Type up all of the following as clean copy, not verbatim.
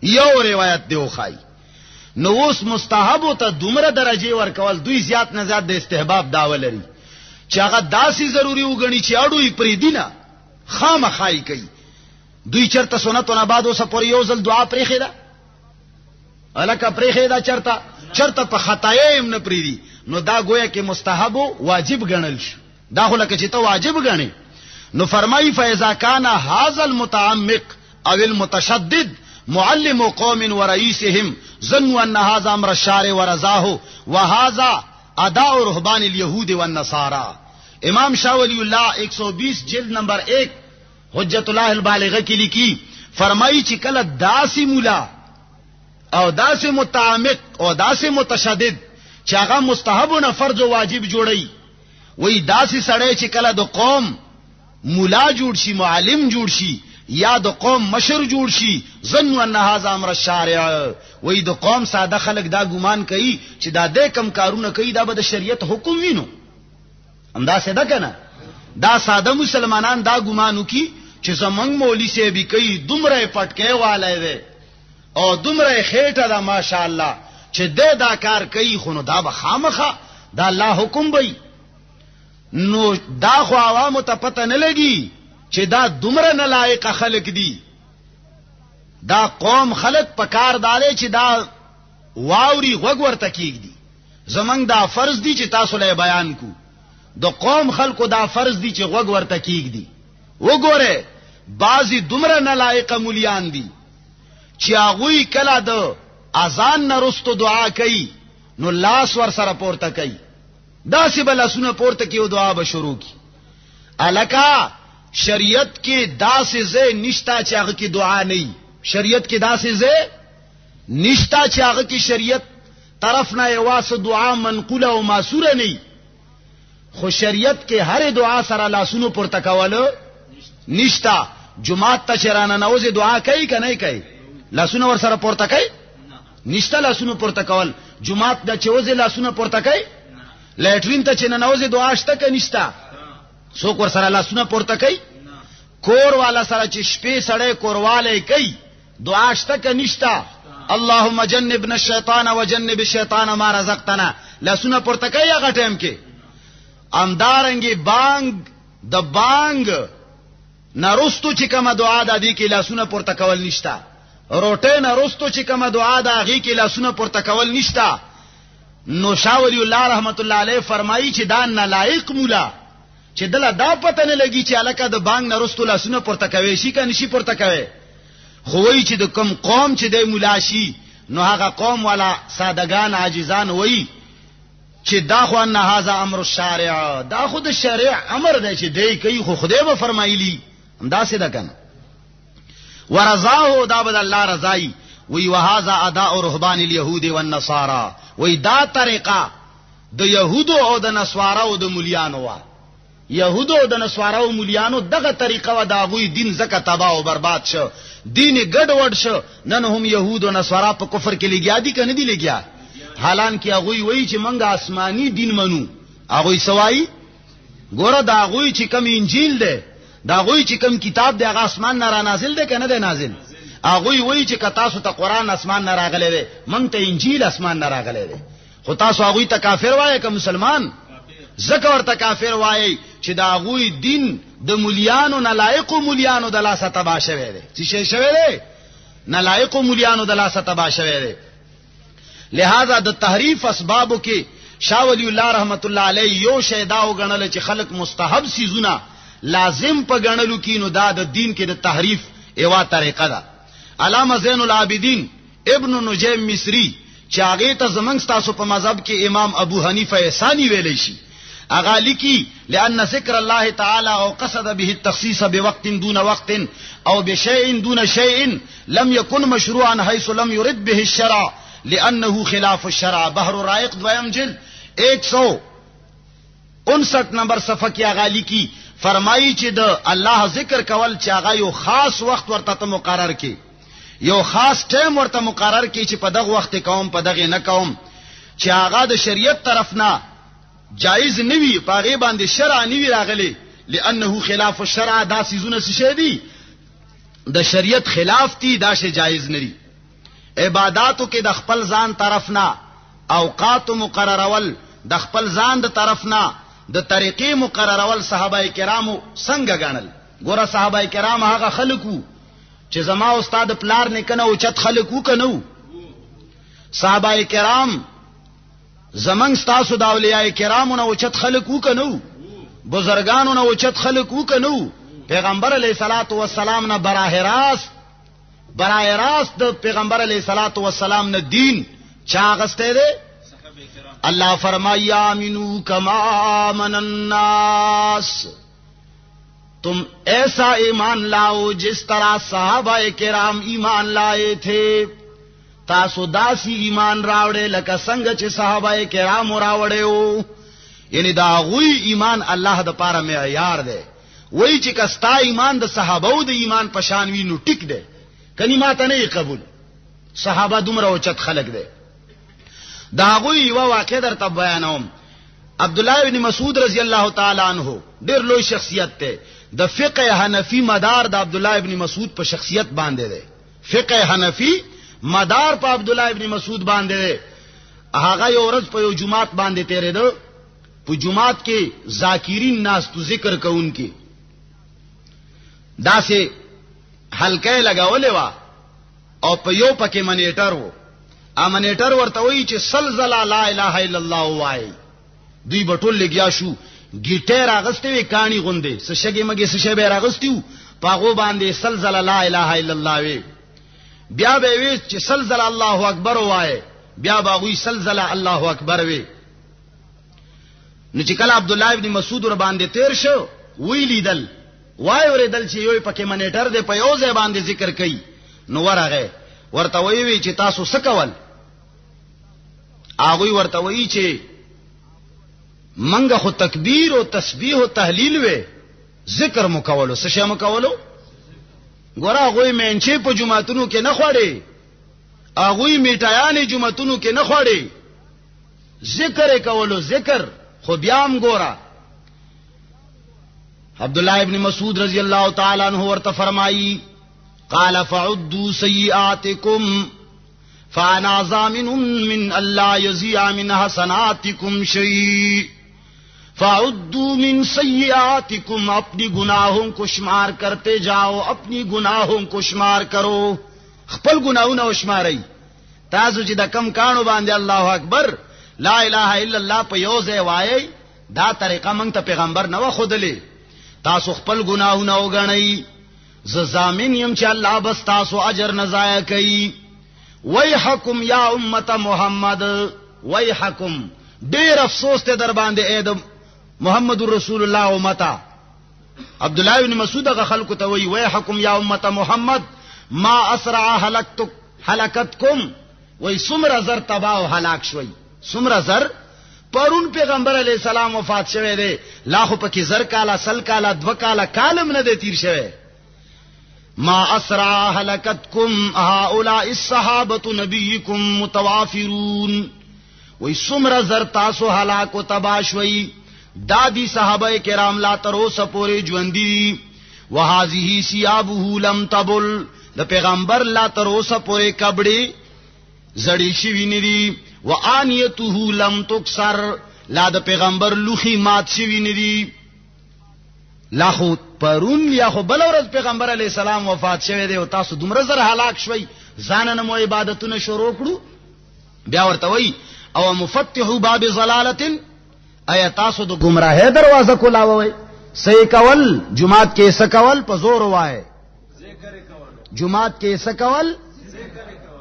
یو روایت دی وخای. نو اوس مستحب ته دومره درجه ورکول دوی زیات نه زیات د استحباب داو لري چې هغه داسي ضروری وګڼي چې اړوي پری دینه خامخای کوي. دوی چرته سنتونه بعد اوسه پر یو ځل دعا پرې خېدا الکه پرې خېدا چرته په خطایم نه پری دي، نو دا گویا کې مستحب واجب ګڼل شي. دا خو لکه چې ته واجب ګڼې. نو فرمایي فاذا كان هذا المتعمق او المتشدد معلم قوم ورئيسهم ظنوا ان هذا امر الشارع ورضاه وهذا اداء رهبان اليهود والنصارى. امام شاہ ولی اللہ 120 جلد نمبر 1 حجت اللہ البالغہ کی لکھی فرمائی چې کله داسې مولا او داسې متعمق او داسې متشدد چې هغه مستحب نه فرض او واجب جوړي، وای داسې سړی چې کله د قوم مولا جوړ شي، معلم جوړ شي، یا د قوم مشر جوړ شي، ظنوا ان هذا امر الشارع، وای د قوم ساده خلک دا ګمان کوي چې دا د کم کارونه کوي دا به د شریعت حکم وینو. همدا ساده کنه، دا ساده مسلمانان دا ګمانو کی چې زمنګ مولوی سی بي کوي دومره پټکې والے دی او دومره خېټه دا ماشاءالله چې دا کار کوي، خو نو دا به خامخه دا الله حکم وي. نو دا خو عوامو ته پته نه لګي چې دا دومره نه لایق خلق دي. دا قوم خلق پکار دالې چې دا واوري غوګ ورته کیږي. زمنګ دا فرض دي چې تاسو له بیان کو، د قوم خلقو دا فرض دي چې غوګ ورته کیږي. وګوره بعضی دومره نه لایق مولیان دي چې هغه کله د اذان نه رستو دعا کوي نو لاس ور سره پورته کوي، دا سی بل اسونه پورته کیو دعا به شروع کی. الکا شریعت کې داسې زې نشتا چې هغه کې دعا نه، شریعت کې داسې زې نشتا چې هغه کې شریعت طرف نه یواسه دعا منقوله او ماسوره نه. خو شریعت کې هر دعا سره لاسونو پورته کول نشتا. جمعات ته چرانه نوځي دعا کوي کنه کوي، لاسونو ور سره پورته کوي نشتا. لاسونو پورته کول جمعات د چوزه لاسونو پورته کوي، لیټرین ته چنه نوځي دعا شته کنه نشتا. څوک ور سره لاسونو پورته کوي؟ کور والا سره چې شپې سړې کورواله کوي دعا شته کنه نشتا. اللهم جنبنا الشیطان وجنب الشیطان ما رزقتنا، لاسونو پورته کوي هغه ټیم کې. امدارنګي بانګ د بانګ نرستو چې کومه دعا د دې کې لاسونه پورته کول نشتا. روټه نرستو چې کومه دعا د هغه کې لاسونه پورته کول نشتا. نو شاه ولی الله رحمت الله علیه فرمایي چې دا نالایق مولا چې دله دا پته نه لګي چې الکه د بانګ نرستو لاسونه پورته کوي شي کنه شي پورته کوي. خو وایي چې د کوم قوم چې د مولا شي نو هغه قوم والا سادهګان عاجزان وایي چې دا خو ان هاذا امر الشارع، دا خو د شریع امر دی چې دی کوي، خو خدای به فرمایلی همدا څه ده کنه. ورضاه دا بد الله رضای وی وهذا اداء رهبان اليهود والنصارى، وی دا طریقه د يهودو او د نصاراو د مليانو وا. يهودو او د نصاراو مليانو دغه طریقه و دا غوي دین زکه تباہ او برباد شو، دین ګډ وډ شو. نن هم يهود او نصارا په کفر کې لګیا دي کنه دي لګیا؟ حالانکه هغه وی چې منګه آسمانی دین منو. هغه سوای ګوره دا هغه چې کم انجیل ده، دا هغه چې کم کتاب ده هغه اسمان نه را نازل ده کنه ده نازل. هغه وی چې کتا سو ته قران اسمان نه راغلی ده، مونږ ته انجیل اسمان نه راغلی ده. خو تاسو هغه ته کافر وایي که مسلمان؟ زکه ورته کافر وایي چې دا هغه دین د مليانو نه لایق مليانو د لاسه تبا شوی ده. چې شوی ده نه لایق مليانو د لاسه تبا شوی ده. لہذا د تحریف اسبابو کې شاه ولی الله رحمت الله علیه یو شیدا وګڼل چې خلق مستحب سيزونه لازم په ګڼلو کې، نو دا د دین کې د تحریف ایوا طریقه ده. علامه زین العابدین ابن نجیم مصری چې هغه ته زمنګ تاسو په مذهب کې امام ابو حنیفه ثانی ویلی شي، هغه لیکي لأن ذکر الله تعالی او قصد به التخصيص بوقت دون وقت او بشيء دون شيء لم يكن مشروعا حيث لم يرد به الشرع لأنه خلاف الشرع. بحر رائق دویم جلد 159 نمبر صفحه کې هغه لیکي فرمایي چې د الله ذکر کول چې هغه یو خاص وخت ورته مقرر کړي، یو خاص ټیم ورته مقرر کړي چې په دغه وخت کوم په دغه نه کوم، چې هغه د شریعت طرف نه جایز نوي، پاغه باندې شرع نوي راغلي. لانه خلاف الشرع، دا سيزونه څه دي د شریعت خلاف دي، دا شی جایز نه دي. عباداتو کې د خپل ځان طرفنا اوقات مقررول د خپل ځان د طرفنا د طریقې مقررول صحابه کرامو څنګه غنل. ګوره صحابه کرام هغه خلکو چې زما استاد پلار نه کنه او چت خلکو کنو. صحابه کرام زمنګ ستاسو د اولیاء کرامو نه او چت خلکو کنو، بزرګانو نه او چت خلکو کنو. پیغمبر علیه الصلاۃ والسلام نه براه راست د پیغمبر علیه الصلاۃ والسلام نه دین چا غسته ده. اللہ فرمایا آمنو کما آمن الناس، تم ایسا ایمان لاؤ جس طرح صحابہ کرام ایمان لائے تھے. تاسو داسی ایمان راوڑے لکا سنگ چه صحابہ کرام راوڑے ہو. یعنی دا غوی ایمان اللہ دا پارا معیار دے. وہی چه کستا ایمان دا صحابہ دا ایمان پشانوی نو ٹک دے، کنی ماتا نہیں قبول. صحابہ دمرا چت خلق دے. دا غوی یو واقع در تب بیانوم. عبداللہ ابن مسعود رضی اللہ تعالی عنہ ډیر لوی شخصیت ته. د فقه حنفی مدار د عبداللہ ابن مسعود په شخصیت باندې ده. فقه حنفی مدار په عبداللہ ابن مسعود باندې ده. هغه یو ورځ په یو جمعات باندې تیرې ده. په جمعات کې ذاکرین ناس تو ذکر کوونکي داسې حلقه لګولې وا او په یو پکې منیټر وو. امنیټر ورته وی چې سلزله لا اله الا الله وای. دوی بټول لګیا شو، گیټر اغستې وی کانی غوندې سشګي مګي سشه به راغستیو، پاغو باندې سلزله لا اله الا الله وی. بیا به وی چې سلزله الله اکبر وای، بیا به وی سلزله الله اکبر وی. نو چې کله عبد الله ابن مسعود ور باندې تیر شو، وی لیدل وای ورېدل چې یو پکې منیټر دې په یو ځای باندې ذکر کوي. نو ورغه ورته وی چې تاسو څه کول؟ هغه ورته وی چې منګه خو تکبیر او تسبیح او تهلیل وې، ذکر مو کولو. څه شی مو کولو؟ ګوره هغه مینچې په جمعتونو کې نه خوړې، هغه میټایانې جمعتونو کې نه خوړې، ذکر کولو. ذکر خو بیا هم ګوره. عبد الله ابن مسعود رضی الله تعالی عنہ ورته فرمایي قال فعدوا سيئاتكم فانا ضامن من الله يزيع من حسناتكم شيء. فعدوا من سيئاتكم، اپنی گناہوں کو شمار کرتے جاؤ، اپنی گناہوں کو شمار کرو. خپل گناہونه شمارئ. تاسو چې د کم کانو باندې الله اکبر لا اله الا الله په یو ځای وایي، دا طریقه مونږ ته پیغمبر نه و خودلې. تاسو خپل گناہونه وګڼئ. ز ضامن یم چې الله بس تاسو اجر نه ضایع کوي. ویحکم یا امت محمد، ویحکم، ډیر افسوس ته در باندې اې د محمد رسول الله امتا. عبد الله بن مسعود هغه خلکو ته وی ویحکم یا امت محمد ما اسرع هلاکتکم. وی سمر زر تباہ او هلاک شوي، سمر زر. پرون پیغمبر علیہ السلام وفات شوه دی، لا خو پکې زر کاله سل کاله دو کاله کالم نه دی تیر شوه. ما اسرع هلكتكم هؤلاء الصحابه نبيكم متوافرون. وی سمر زر تاسو هلاک او تباہ شوي، دادی صحابه کرام لا تر اوسه پورې ژوندۍ. وهذه ثيابه لم تبل، د پیغمبر لا تر اوسه پورې کبړې زړې شوي نه دي. وانیته لم تکسر، لا د پیغمبر لوخي مات شوي نه دي. لا خو پرون یا خو بل ورځ پیغمبر علی السلام وفات شوه دی او تاسو دومره زر هلاک شوي، ځان نه مو عبادتونه شروع کړو. بیا ورته وای او مفتح باب ضلالت، ایا تاسو د گمراهی دروازه کولاوي؟ صحیح کول جمعات کې سکول په زور وای، جمعات کې سکول.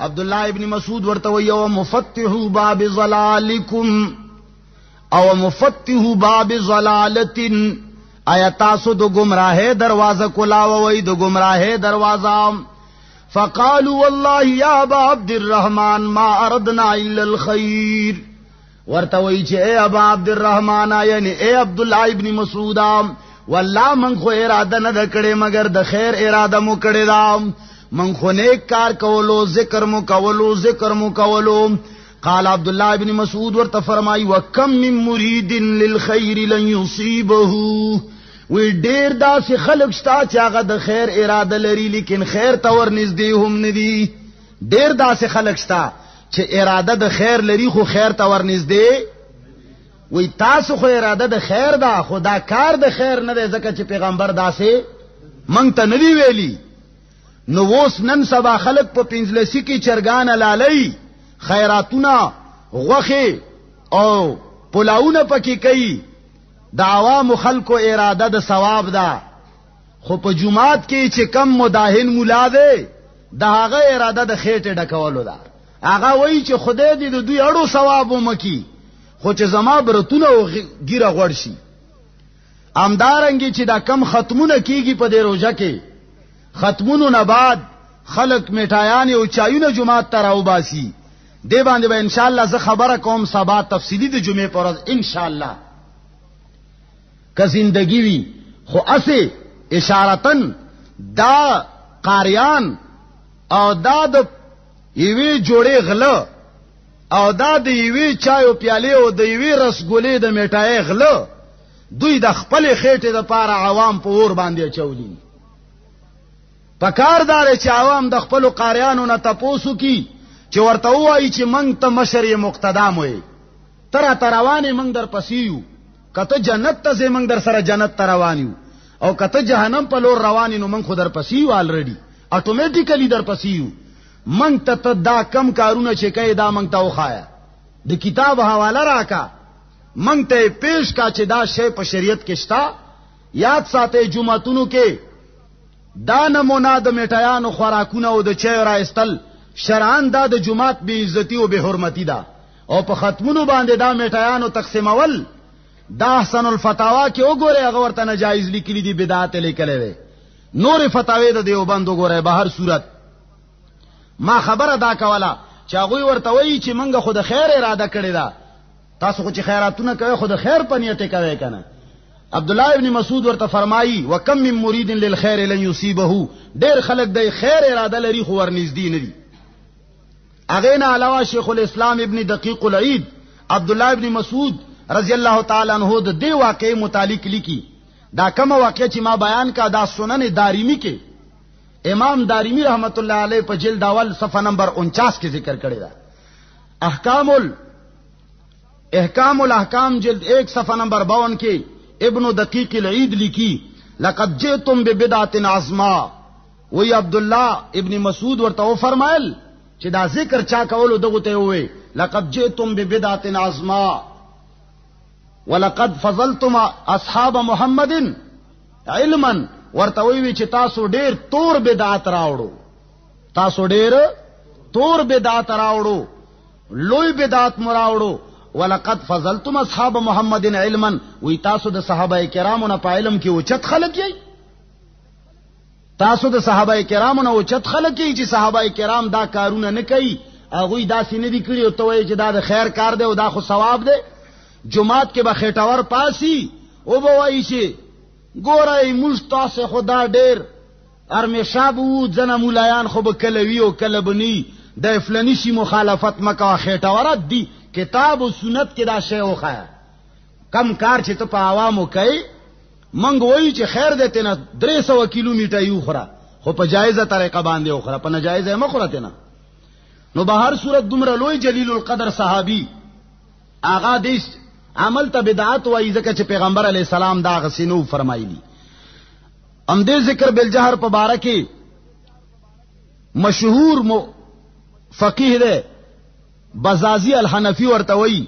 عبد الله ابن مسعود ورته وی او مفتح باب ضلالکم او مفتح باب ضلالتن، آیا تاسو د گمراهی دروازه کولاوي؟ د گمراهی دروازه. فقالوا والله يا ابا عبد الرحمن ما اردنا الا الخير. ورته وی چې اے ابا عبد الرحمن، یعنی اے عبد الله ابن مسعود، والله من خو اراده نه کړې مگر د خیر اراده مو کړې دا. من خو نیک کار کولو، ذکر مو کولو، ذکر مو کولو. قال عبد الله ابن مسعود ورته فرمای وکم من مرید للخير لن يصيبه. وی ډیر داسې خلک شته چې هغه د خیر اراده لري لیکن خیر ته ور نږدې هم نه دي. ډیر داسې خلک شته چې اراده د خیر لري خو خیر ته ورنږدې وای تاسو خو اراده د خیر ده خو دا کار د خیر نه دی ځکه چې پیغمبر داسې مونږ ته ندی ویلي. نو اوس نن سبا خلک په پنځلسی کې چرګان لالای خیراتونه غوخه او پلاونه پکې کوي د عوام خلکو اراده د ثواب ده خو په جمعات کې چې کم مداهن مولا دی د هغه اراده د خېټه ډکولو ده. هغه وایي چې خدای دې د دوی اړو ثواب ومکي خو چې زما برتونه او ګیره غوړ شي. امدارنګي چې دا کم ختمونه کیږي په دې روزه کې ختمونو نه بعد خلق میټایان او چایونه جمعات ته راوباسي. دې باندې به ان شاء الله زه خبره کوم سبا تفصیلی د جمعې پر ورځ ان شاء الله. که زندگی وی خو اسه اشارتن دا قاریان او دا د یوې جوړې غله او دا د یوې چای او پیاله او د یوې رسګولې د میټای غله دوی د خپل خېټې لپاره عوام په اور باندې چولي. پکاردار چې عوام د خپل قاریانو نه تپوسو کی چې ورته وایي چې منګ ته مشر مقتدام وي تر روانې منګ در پسیو کته جنت ته زې منګ در سره جنت ته روانیو او کته جهنم په لور روانې نو منګ خو در پسیو آلریډي اتوماتیکلی در پسیو. منګ ته دا کم کارونه چې کوي دا منګ ته وخایا د کتاب حواله راکا منګ ته پیش کا چې دا شی په شریعت کې شتا. یاد ساته جمعتونو کې دا نمونه د میټایانو خوراکونه او د چای راستل شرعاً دا د جمعات بی عزتی او بی حرمتی دا او په ختمونو باندې دا میټایانو تقسیمول دا احسن الفتاوا کې وګوره هغه ورته ناجایز لیکلي دي بدعت لیکلې وي. نور فتاوی د دیوبند وګوره بهر صورت ما خبره دا کوله چې هغه ورته وایي چې منګه خود خیر اراده کړی دا تاسو خو چې خیراتونه کوي خود خیر په نیت کوي کنه. عبد الله ابن مسعود ورته فرمایي وکم من مرید للخير لن يصيبه ډیر خلک د خیر اراده لري خو ورنږدې نه دي. اغه نه علاوه شیخ الاسلام ابن دقیق العید عبد الله ابن مسعود رضی الله تعالی عنہ د دې واقعې متعلق لیکي. دا کوم واقعه چې ما بیان کا دا سنن دارمی کې امام دارمی رحمت الله علیه په جلد اول صفحه نمبر 49 کې ذکر کړی دا. احکام الاحکام جلد 1 صفحه نمبر 52 کې ابن دقیق العید لیکي لقد جئتم ببدعه عظما. وی عبد الله ابن مسعود ورته فرمایل چې دا ذکر چا کولو دغه ته وي لقد جئتم ببدعه عظما ولقد فضلتم اصحاب محمد علما. ورته وی چې تاسو ډیر تور بدعت راوړو لوی بدعت مراوړو. ولقد فضلتم اصحاب محمد علما وی تاسو د صحابه کرامو نه په علم کې اوچت خلک یې تاسو د صحابه کرامو نه اوچت خلک یې چې صحابه کرام دا کارونه نه کوي هغه داسې نه دي کړی او ته وایي چې دا د خیر کار دی او دا خو ثواب دی. جمعات کې به خېټاور پاسي او به وایي چې ګورای مستاسه خدا ډیر ارمیشاب وو ځنه مولایان خو به کله وی او کله بنی د فلانی شي مخالفت مکه خېټاورات دی کتاب او سنت کې دا شی وخایا. کم کار چې ته په عوامو کوي منګ وایي چې خیر دې ته نه 300 کیلومتر یو خره خو په جایزه طریقه باندې وخره په ناجایزه مخره ته نه. نو به هر صورت دومره لوی جلیل القدر صحابي آغا دې عمل ته بدعت وایي ځکه چې پیغمبر علی السلام دا غسینو فرمایلی. ام دې ذکر بالجهر په باره کې مشهور فقيه ده بزازی الحنفی ورته وایي.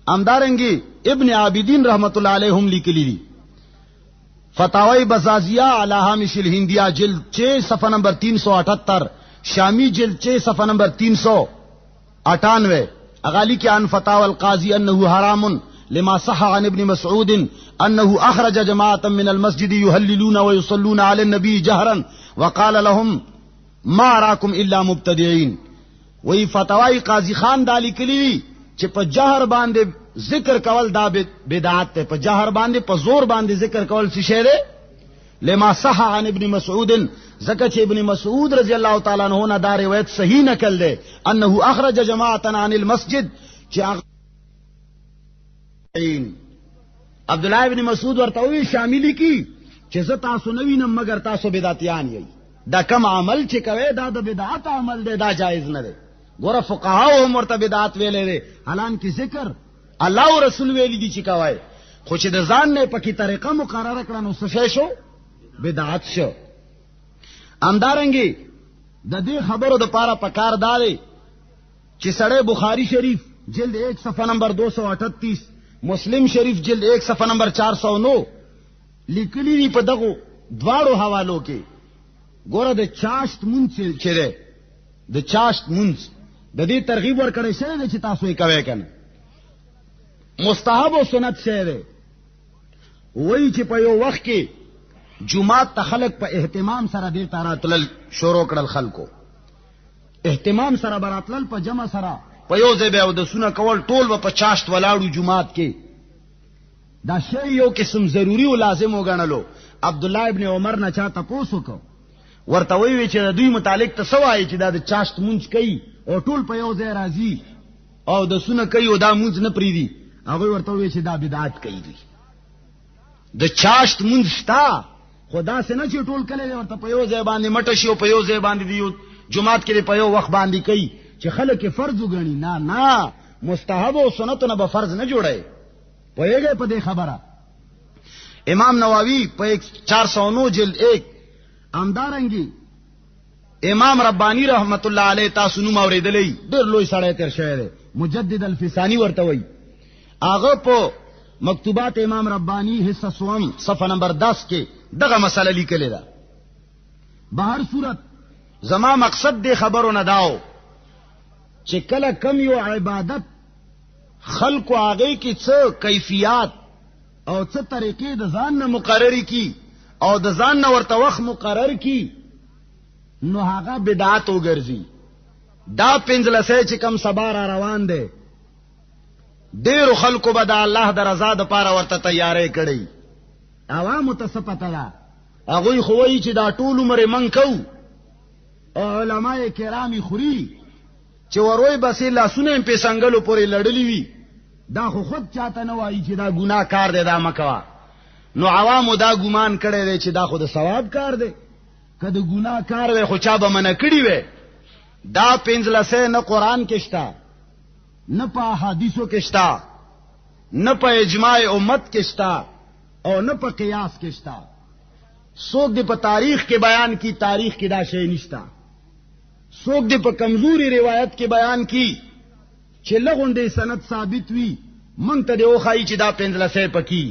امدارنګي ابن عابدین رحمت الله علیهم لیکلی دي فتاوی بزازیہ علی هامش الهندیہ جلد 6 صفحہ نمبر 378 شامی جلد 6 صفحہ نمبر 398 اغالی کی عن فتاوى القاضی انه حرام لما صح عن ابن مسعود انه اخرج جماعه من المسجد يهللون ويصلون على النبي جهرا وقال لهم ما راكم الا مبتدعين. وی فتاوی قاضی خان دالی کلی چې په جهر باندې ذکر کول دا بدعت ته په جهر باندې په زور باندې ذکر کول څه شی دی لما صح عن ابن مسعود زکه چې ابن مسعود رضی الله تعالی عنہ نه دا روایت صحیح نقل دی انه اخرج جماعه عن المسجد چې عبد الله ابن مسعود ورته وی شاملی کی چې زه تاسو نه وینم مگر تاسو بدعتیان یې دا کم عمل چې کوي دا د بدعت عمل دی، دا جایز نه دی. ګوره فقهاو هم ورته بدعت ویلې دی، حالان کې ذکر الله او رسول ویلي دي چې کوي، خو چې د ځان نه پکې طریقه مقرره کړه نو څه شو؟ بدعت شو. همدارنګې د دې خبرو د پاره پکار دا دی چې سړی بخاری شریف جلد 1 صفحه نمبر 238، مسلم شریف جلد 1 صفحه نمبر 409 لیکلی دی په دغه دواړو حوالو کې. ګوره د چاشت مونږ چې ده، د چاشت مونږ د دې ترغیب ورکړی شوی دی چې تاسو یې کوئ کنه، مستحب او سنت شی دی. وایي چې په یو وخت کې جمعات ته خلق په اهتمام سره دې ته راتلل شروع کړل، خلکو اهتمام سره براتلل په جمع سره په یو ځای به اودسونه کول، ټول به په چاشت ولاړو جمعات کې. دا شی یو قسم ضروری او لازم وګڼلو. عبد الله ابن عمر نه چا تاسو کو ورته وی چې د دوی متعلق ته سوای چې دا د چاشت مونږ کوي او ټول په یو ځای راځي او د سونه کوي او دا مونږ نه پریدي، هغه ورته وی چې دا بدعت کوي. د چاشت مونږ شتا خدا سينه چې ټول کله ورته په یو ځای باندې مټ شي او په یو ځای باندې دی جمعات کې په یو وخت باندې کوي چې خلک فرض وګڼي. نه نه، مستحب او سنت نه به فرض نه جوړي. پوهیږئ په دې خبره؟ امام نووي په 409 جلد 1، همدارنګي امام ربانی رحمت الله علیه تاسو نوم اوریدلې، ډېر لوی سړی تیر شوی دی، مجدد الفسانی ورته وایي. هغه په مکتوبات امام ربانی حصہ سوم صفحه نمبر 10 کې دغه مسله لیکلې ده. بهر صورت زما مقصد دې خبرو نه داو چې کله کم یو عبادت خلق هغه کې څه کیفیت او څه طریقې د ځان نه مقرري کی او د ځان نه ورته وخت مقرر کی، نو هغه بدعت وګرځي. دا پنځلسه چې کم سبا را روان دی، ډېر خلکو به د الله د رضا د پاره ورته تیارې کړي. عوامو ته څه پته ده؟ هغوی خو وایي چې دا ټول عمر من کوو او علماء کرامي خوري چې وروي بسې لاسونه په څنګهلو پورې لړلې وي. دا خو خود چاته نه وایي چې دا ګناه کار دی، دا مکوا. نو عوامو دا ګمان کړی دی چې دا خو د ثواب کار دی، که د ګناه کار دی خو چا به منع کړي وي. دا پنځلسه نه قرآن کې شته، نه په احادیثو کې شته، نه په اجماع امت کې شته او نه په قیاس کې شته. څوک دې په تاریخ کې بیان کی، تاریخ کې دا شی نشته. څوک دې په کمزوري روایت کې بیان کی چې لغونډې سند ثابت وي، مونږ ته دې وښایي چې دا پنځلسه پکې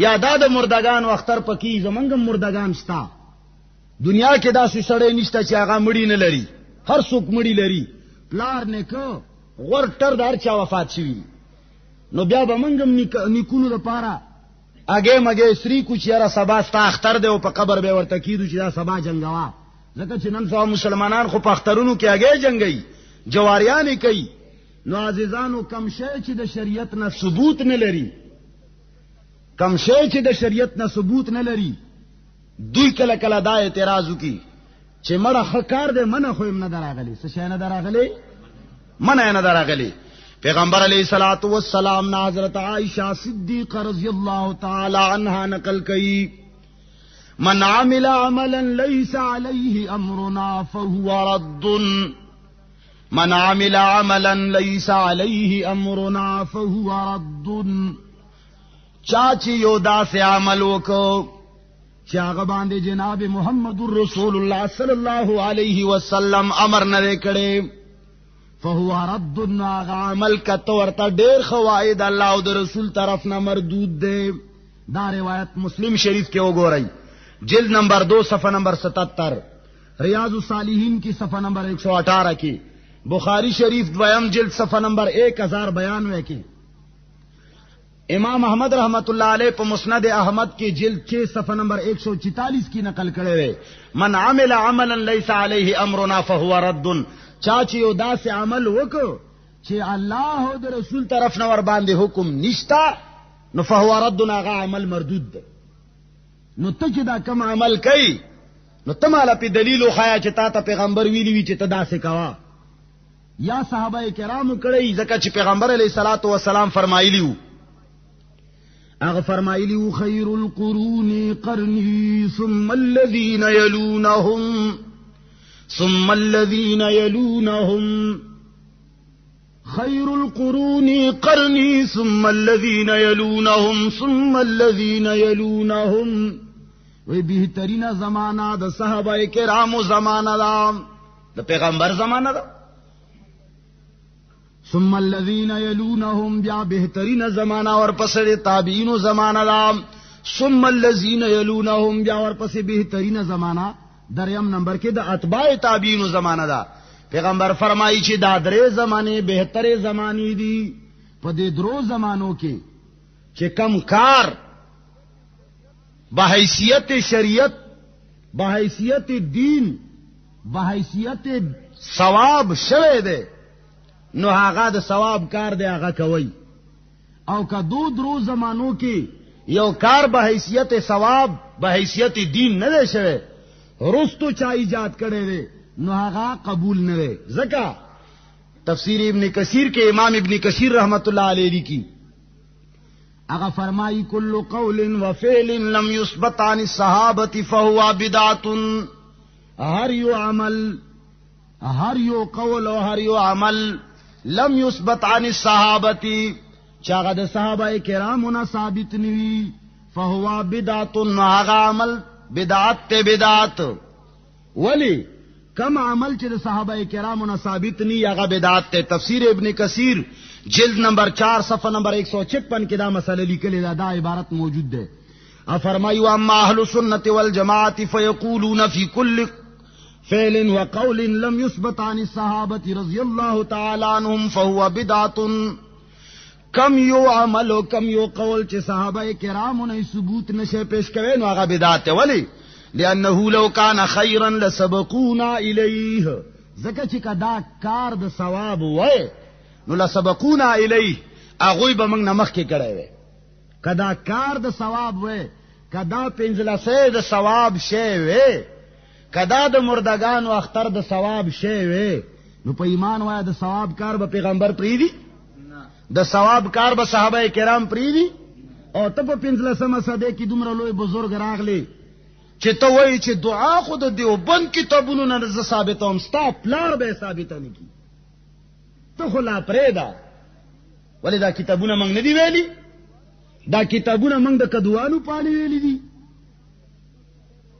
یا دا د مردگان اختر پکې. زمونږ مردگان شته، دنیا کې داسې سړی نشته چې هغه مړی نه لري، هر څوک مړی لري. پلار نیکه غور ټر دار چا وفات شوی، نو بیا به مونږ نیکونو لپاره اگے مگے سری کو چیرې سبا ستا اختر دی او په قبر به ورته کیدو چې دا سبا جنگوا. ځکه چې نن سبا مسلمانان خو په اخترونو کې اگے جنگي، جواریان کوي. نو عزیزانو کم شی چې د شریعت نه ثبوت نه لري، کم شی چې د شریعت نه ثبوت نه لري، دوی کله کله دا اعتراض وکي چې مړه خکار دې منه خو هم نه دراغلي. څه شي نه دراغلي؟ منه نه دراغلي. پیغمبر علیہ الصلوۃ والسلام نے حضرت عائشہ صدیقہ رضی اللہ تعالی عنہا نقل کی، من عمل عملا ليس عليه امرنا فهو رد، من عمل عملا ليس عليه امرنا فهو رد. چاچی یو دا سے عمل وکړو چې هغه باندې جناب محمد رسول الله صلی الله علیه وسلم امر نه کړي، فهو رد. عمل کته ورته ډېر فواید الله او د رسول طرف نه مردود دی. دا روایت مسلم شریف کې وګورئ، جلد نمبر 2 صفحہ نمبر 77، ریاض الصالحین کی صفحہ نمبر 118 کی، بخاری شریف دویم جلد صفحہ نمبر 1092 کی، امام احمد رحمت اللہ علیہ په مسند احمد کی جلد 6 صفحہ نمبر 144 کی نقل کړي وي، من عمل عملا ليس عليه امرنا فهو رد. چاچی یو داسې عمل وکړو چې الله او د رسول طرف نه ور باندې حکم نشتا، نو فهو رد، هغه عمل مردود ده. نو ته چې دا کوم عمل کوي نو ته مالا په دلیل وخایا چې تا ته پیغمبر ویلی وی چې ته داسې کوا یا صحابه کرامو کړی، ځکه چې پیغمبر علیه الصلاۃ والسلام فرمایلی وو، هغه فرمایلی وو خیر القرون قرنی ثم الذين يلونهم ثم الذين يلونهم خير القرون قرني ثم الذين يلونهم ثم الذين يلونهم وی بہترین زمانہ د صحابہ کرامو زمانہ دا د پیغمبر زمانہ دا ثم الذين يلونهم بیا بہترین زمانہ اور پسے تابعین زمانہ دا ثم الذين يلونهم بیا اور پسے بہترین زمانہ دریم نمبر کې د اتباع تابعین زمانہ دا پیغمبر فرمایي چې دا درې زمانه بهتره زمانی دي په دې درو زمانو کې چې کم کار بحیثیت شریعت بحیثیت دین بحیثیت ثواب شوه ده نو هغه د ثواب کار دی هغه کوي او که درو زمانو کې یو کار بحیثیت ثواب بحیثیت دین نه ده شوه رستو چا ایجاد کړي دي نو هغه قبول نه وي ځکه تفسیر ابن کثیر کې امام ابن کثیر رحمت الله علیه لیکي هغه فرمایي کل قول و فعل لم يثبت عن الصحابه فهو بدعه هر یو قول او هر یو عمل لم يثبت عن الصحابه چاغه د صحابه کرامو نه ثابت نوي فهو بدعه هغه عمل بدعت ولی کم عمل چې د صحابه کرامو نه ثابت ني هغه بدعت ته تفسیر ابن کثیر جلد نمبر 4 صفحه نمبر 156 کې دا مسله لیکلې دا عبارت موجود ده فرمایو اما اهل السنه والجماعه فيقولون في كل فعل وقول لم يثبت عن الصحابه رضي الله تعالى عنهم فهو بدعه کم یو عمل او کم یو قول چې صحابه کرامو نه ثبوت نشه پیش کوي نو هغه بدعت ولی لانه لو كان خيرا لسبقونا اليه زکه چې کدا کار د ثواب وای نو لسبقونا اليه هغه به موږ نمخ کې کړی وای کدا کار د ثواب وای کدا پنځلسه د ثواب شی وای کدا د مردگانو اختر د ثواب شی وای نو په ایمان وای د ثواب کار به پیغمبر پریدي د ثواب کار به صحابه کرام پریدي او ته په پنځلسمه صده کې دومره لوی بزرګ راغلي چې ته وایي چې دعا خود دیوبند کتابونو نه ز ثابتوم ستا پلار به ثابت نه کی ته خو لا پرېدا ولې دا کتابونه موږ نه دی ویلي دا کتابونه موږ د کدوانو پالي ویلي دي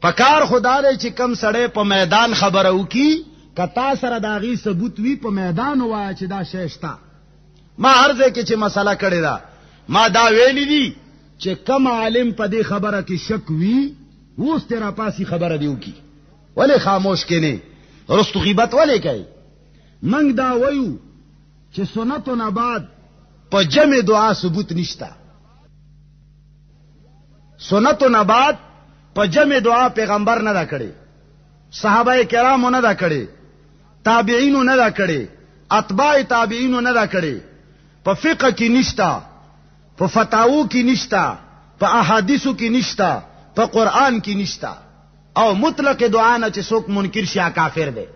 پکار خدا دې چې کم سړی په میدان خبره وکي کتا سره داغي ثبوت وی په میدان وای چې دا شېشتا ما هرځه کې چې مسله کړی دا ما دا ویلي دي چې کم عالم په دې خبره کې شک وی اوس تیرا پاسی خبره دیو کی ولی خاموش کینی رستو غیبت ولی کئی منگ دا ویو چه سنتو نباد پا جمع دعا ثبوت نشتا سنتو نباد پا جمع دعا پیغمبر ندا کڑی صحابه کرامو ندا کڑی تابعینو ندا کڑی اتباع تابعینو ندا کڑی پا فقہ کی نشتا پا فتاوو کی نشتا پا احادیثو کی نشتا په قران کې نشتا او مطلق دعا نه چې څوک منکر شي کافر دی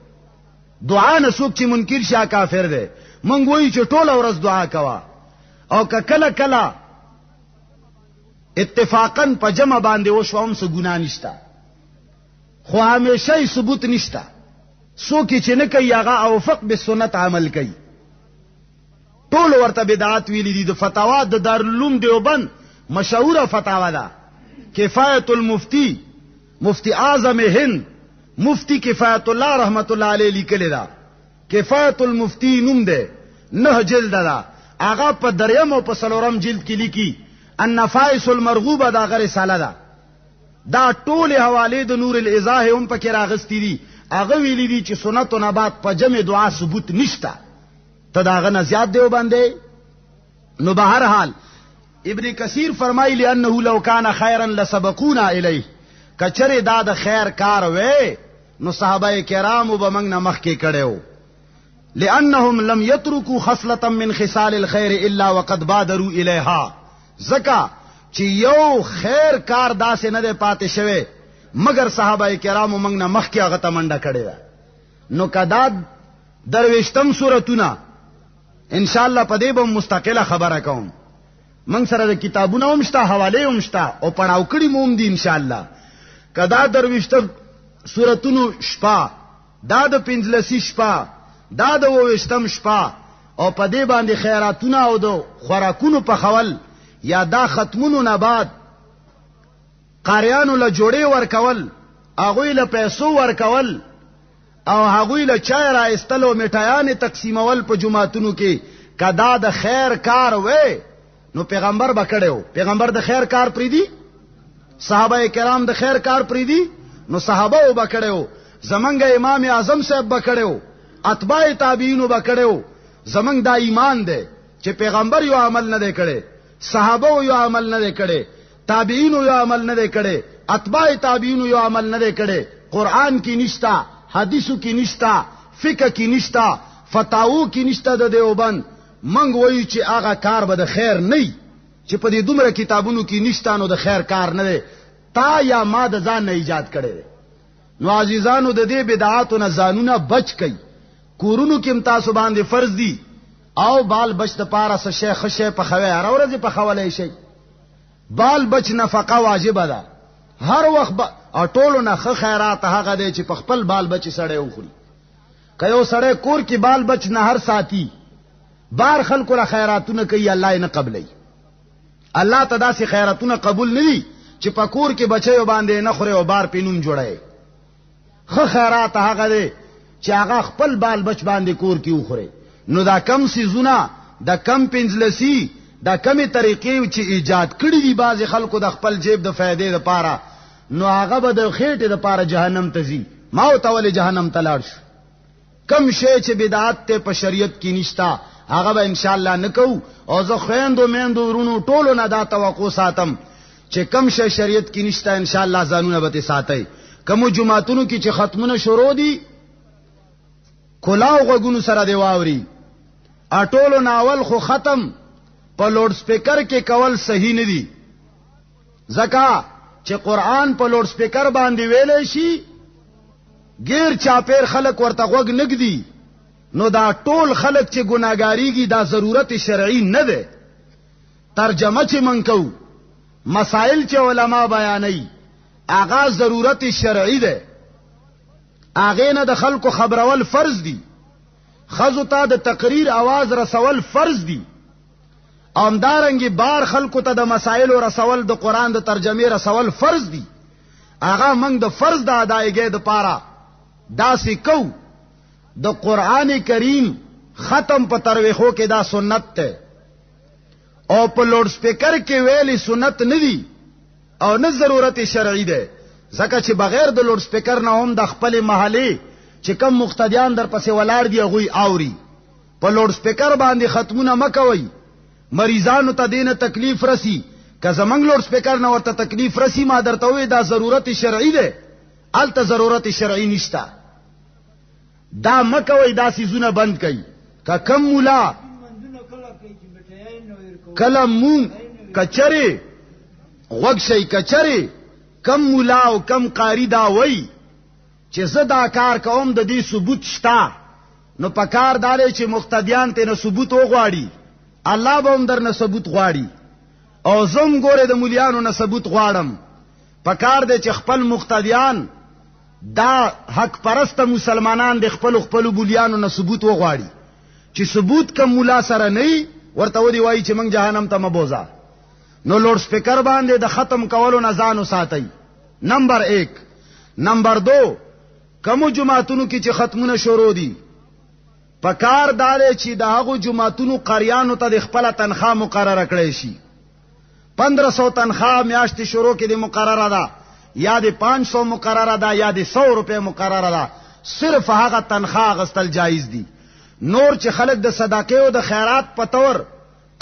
دعا نه څوک چې منکر شي کافر دی مونږ وایو چې ټول ورځ دعا کوا او کله کله اتفاقا په جمع باندې وشو هم څه ګناه نشتا خو همیشه ثبوت نشتا څوک چې نه کوي هغه اوفق بالسنت عمل کوي ټول ورته بدعات ویلي دي د فتاوا د دارالعلوم دیوبند مشهوره فتاوا ده کفایت المفتی مفتی اعظم هند مفتی کفایت الله رحمت الله علیه لیکلی دا کفایت المفتی نوم ده 9 جلد دا هغه په دریم او په څلورم جلد کې لیکي النفائس المرغوبه دا غیر رساله ده دا ټول حواله د نور الازاح هم پکې راغستې دي هغه ویلي دي چې سنت او نبات په جمع دعا ثبوت نشته ته داغه نه زیات دیو باندې نو به هر حال ابن کثیر فرمایي لانه لو کان خیرا لسبقونا الیه کچره دا د خیر کار وې نو صحابه کرامو به موږ نه مخ کې کړو لانهم لم يتركوا خصله من خصال الخير الا وقد بادروا اليها زکا چې یو خیر کار داسې نه دی پاتې شوی مگر صحابه کرامو موږ نه مخ کې هغه تمنډه کړې نو کدا درويشتم سورتونه ان شاء الله په دې به مستقله خبره کوم من سره د کتابونو هم شته حواله هم شته او پڑھاو کړي موم دي ان شاء الله کدا درويشتم سورتونو شپه دا د پنځلسی شپه، دا د 28م شپه، او په دې باندې خیراتونه او د خوراکونو په خول یا دا ختمونو نه بعد قاریانو له جوړې ورکول، هغوی له پیسو ورکول او هغوی له چای را ایستل او میټایانې تقسیمول په جماعتونو کې، کدا د خیر کار وې نو پیغمبر به کړو. پیغمبر د خیر کار پریدي، صحابه کرام د خیر کار پریدي، نو صحابه به کړو، زمنګ امام اعظم صاحب به کړو، اتباع تابعین به کړو. زمنګ دا ایمان دی چې پیغمبر یو عمل نه دی کړی، صحابه یو عمل نه دی کړی، تابعین یو عمل نه دی کړی، اتباع تابعین یو عمل نه دی کړی. قران کې نشتا، حدیثو کې نشتا، فقہ کې نشتا، فتاوو کې نشتا د دیوبند. منګ وایو چې هغه کار به د خیر نه، چې په دې دومره کتابونو کې نشتا نو د خیر کار نه دی. تا یا ما د ځان نه ایجاد کړی. نو عزیزانو د دې بدعاتو نه ځانونه بچ کئ. کورونو کې تاسو باندې فرض دي او بال بچ د پاره څه شیخ شه په خوي هر ورځ په خولې شي. بال بچ نفقه واجب ده هر وخت او ټولو نه خیرات هغه دی چې په خپل بال بچ سړی وخوري. کيو سړی کور کې بال بچ نه هر ساتي بار خلکو له خیراتونه کوي، الله یې نه قبلای. الله تدا سي خیراتونه قبول نه دي چې په کور کې بچي باندې نه خوري او بار پینون جوړي. خیرات هغه دی چې هغه خپل بال بچ باندې کور کې وخوري. نو دا کم سيزونه، دا کم پنځلسی، دا کمی طریقې چې ایجاد کړی دي باز خلکو د خپل جیب د فائدې لپاره، نو هغه به د خېټې لپاره جهنم ته ځي. ما او تول جهنم ته لاړ شو. کم شی چې بدعت ته په شریعت کې نشتا هغه به ان شاء الله نکو. او زه خويندو میندو ورونو ټولو نه دا توقع ساتم چې کم شی شریعت کې نشتا ان شاء الله ځانونه به ساتي. کوم جمعهتونو کې چې ختمونه شروع دي کلاو غوګونو سره دی واوري، اټولو ناول خو ختم په لوډ سپیکر کې کول صحیح نه دي، ځکه چې قرآن په لوډ سپیکر باندې ویلې شي غیر چاپیر خلک ورته غوږ نګدي. نو دا ټول خلک چې ګناګاریږي دا ضرورت شرعي نه ده. ترجمه چې منکو مسائل چې علما بیانوي هغه ضرورت شرعي ده. هغه نه د خلکو خبرول فرض دي، خزو ته د تقریر आवाज رسول فرض دي، امدارنګي بار خلکو ته د مسائل رسول د قران د ترجمه رسول فرض دي. هغه موږ د فرض د ادایګۍ د پاره داسې کو. د قران کریم ختم په ترویخو کې دا سنت ته او په لوډ سپیکر کې ویلي سنت نه دي او نه ضرورت شرعي ده. ځکه چې بغیر د لوډ سپیکر نه هم د خپل محلي چې کم مقتدیان در پسې ولاړ دي غوي اوري. په لوډ سپیکر باندې ختمونه مکوي، مریضانو ته دینه تکلیف رسی. که زمنګ لوډ سپیکر نه ورته تکلیف رسی ما درته وې دا ضرورت شرعي ده، الته ضرورت شرعي نشته. دا مکوي دا سيزونه بند کړي. که کم مولا کلم مون کچره غوږ شي کچره کم مولا او کم قاری دا وای چې زدا کار کوم د دې ثبوت شتا، نو پکار داله چې مقتدیان ته نه ثبوت وغواړي، الله به هم در نه ثبوت غواړي. او زم ګوره د مولیانو نه ثبوت غواړم. پکار دې چې خپل مقتدیان دا حق پرست مسلمانان د خپل مولیانو نه ثبوت وغواړي. چې ثبوت کم مولا سره نه ورته ودی وای چې موږ جهنم ته مبوزا. نو لوډ سپیکر باندې د ختم کولو نه ځان وساتئ. نمبر 1. نمبر 2 کوم جمعهتونو کې چې ختمونه شروع دي پکار داله چې د هغو جمعهتونو قاریانو ته د خپل تنخواه مقرره کړی شي. 1500 تنخواه میاشتې شروع کې د مقرره ده، یا د 500 مقرره ده، یا د 100 روپے مقرره ده. صرف هغه تنخواه غستل جایز دي. نور چې خلک د صدقې او د خیرات په تور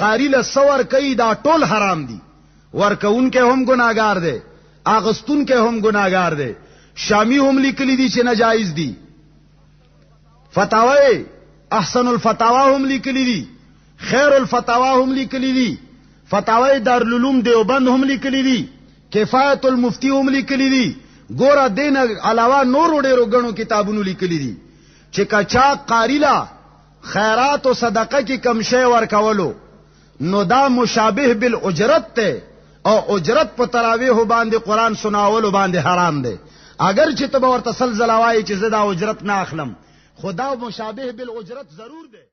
قاری له سور کوي دا ټول حرام دي. ورکون کې هم ګناګار دي، اغستون کې هم ګناګار دي. شامی هم لیکلی دي چې ناجایز دي. فتاوی احسن الفتاوا هم لیکلی دي، خیر الفتاوا هم لیکلی دي، فتاوی دارالعلوم دیوبند هم لیکلی دي، کفایت المفتی هم لیکلی دي. ګوره دین علاوه نور ډیرو غنو کتابونو لیکلی دي چې کچا قاری لا خیرات او صدقه کې کم شی ورکولو نو دا مشابه بالاجرت ته، او اجرت په تراویح باندې قران سناولو باندې حرام دی. اگر چې ته ورته سلسله وایي چې زه دا اجرت نه اخلم، خدا مشابه بالاجرت ضرور ده.